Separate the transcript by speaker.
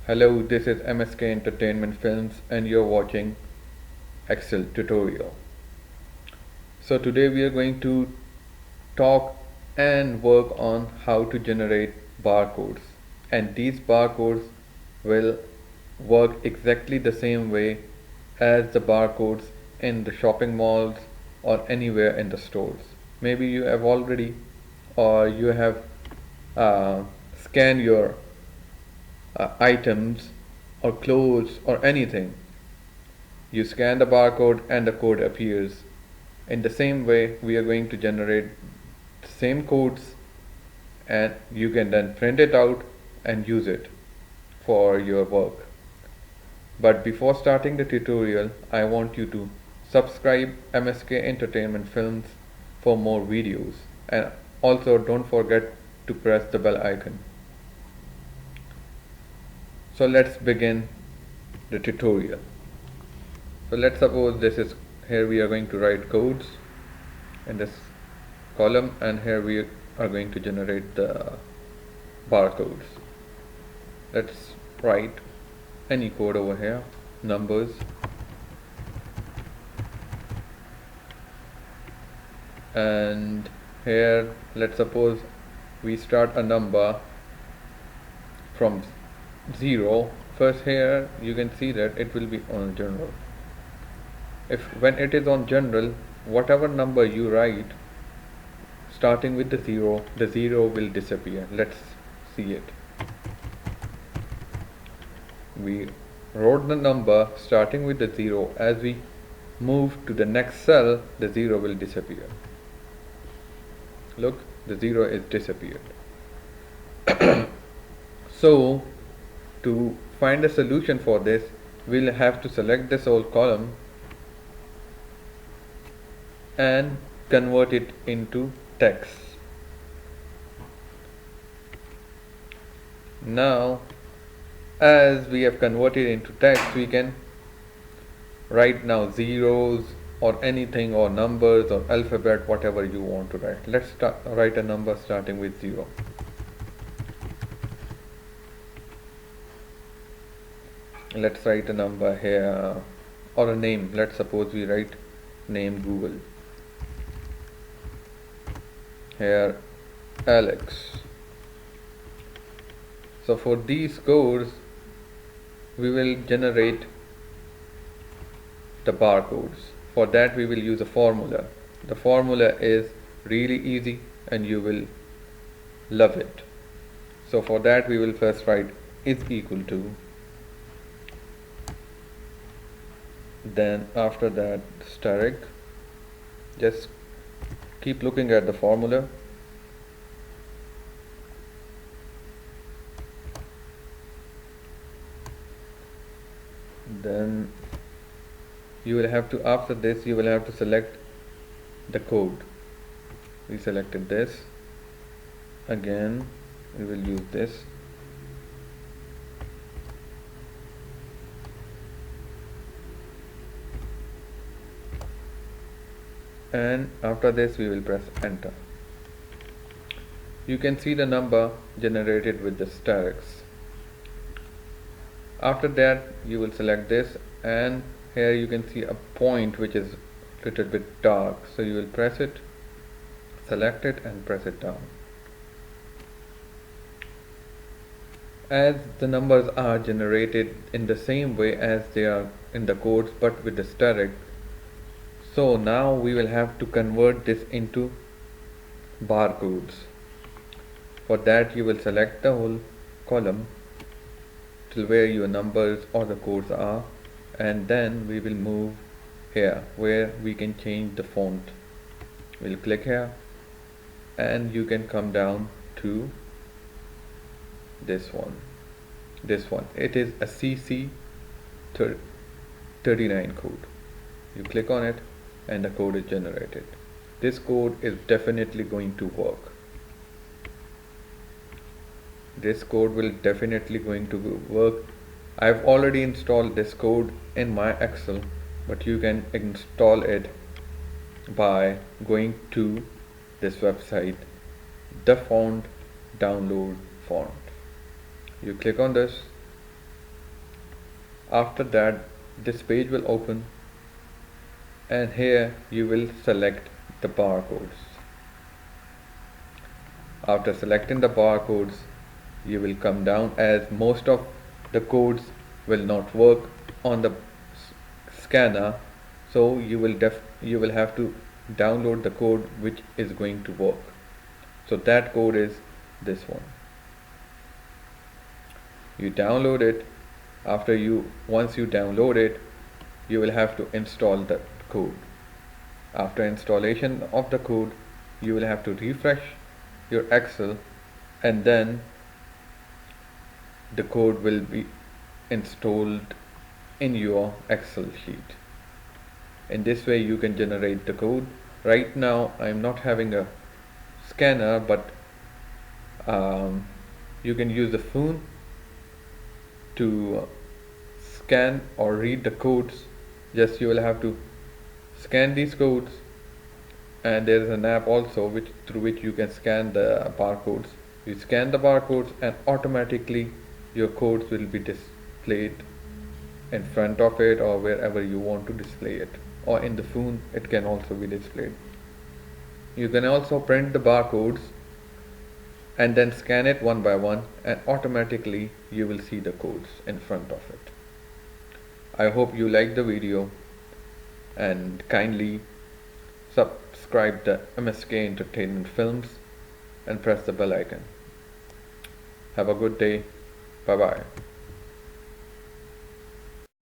Speaker 1: Hello, this is MSK Entertainment Films and you're watching Excel tutorial. So today we are going to talk and work on how to generate barcodes, and these barcodes will work exactly the same way as the barcodes in the shopping malls or anywhere in the stores. Maybe you have already or you have scanned your items or clothes or anything. You scan the barcode and the code appears. In the same way, we are going to generate the same codes, and you can then print it out and use it for your work. But before starting the tutorial, I want you to subscribe MSK Entertainment Films for more videos, and also don't forget to press the bell icon. So let's begin the tutorial. So let's suppose this is, here we are going to write codes in this column, and here we are going to generate the barcodes. Let's write any code over here, numbers, and here let's suppose we start a number from 0. First here you can see that it will be on general. When it is on general, whatever number you write starting with the 0 will disappear. Let's see it. We wrote the number starting with the 0. As we move to the next cell, the 0 will disappear. Look, the 0 is disappeared. So to find a solution for this, we'll have to select this whole column and convert it into text. Now, as we have converted into text, we can write now zeros or anything, or numbers or alphabet, whatever you want to write. Let's write a number starting with 0. Let's write a number here, or a name. Let's suppose we write name Google. Here Alex. So for these codes we will generate the barcodes. For that we will use a formula. The formula is really easy and you will love it. So for that we will first write is equal to, then after that steric. Just keep looking at the formula. Then you will have to, after this you will have to select the code. We selected this. Again we will use this. And after this we will press enter. You can see the number generated with the sterics. After that you will select this, and here you can see a point which is a little bit dark, so you will press it, select it and press it down. As the numbers are generated in the same way as they are in the codes but with the steric, so now we will have to convert this into barcodes. For that you will select the whole column till where your numbers or the codes are, and then we will move here where we can change the font. We'll click here and you can come down to this one. It is a CC 39 code. You click on it and the code is generated. This code is definitely going to work. This code will definitely going to work. I've already installed this code in my Excel, but you can install it by going to this website, the font download font. You click on this After that, this page will open, and here you will select the barcodes. After selecting the barcodes, you will come down, as most of the codes will not work on the scanner, so you will have to download the code which is going to work. So that code is this one. You download it. Once you download it, you will have to install the code. After installation of the code, you will have to refresh your Excel, and then the code will be installed in your Excel sheet. In this way you can generate the code. Right now I am not having a scanner, but you can use the phone to scan or read the codes. Just you will have to scan these codes, and there is an app also through which you can scan the barcodes. You scan the barcodes and automatically your codes will be displayed in front of it or wherever you want to display it, or in the phone it can also be displayed. You can also print the barcodes and then scan it one by one, and automatically you will see the codes in front of it. I hope you liked the video, and kindly subscribe the MSK Entertainment Films and press the bell icon. Have a good day. Bye bye.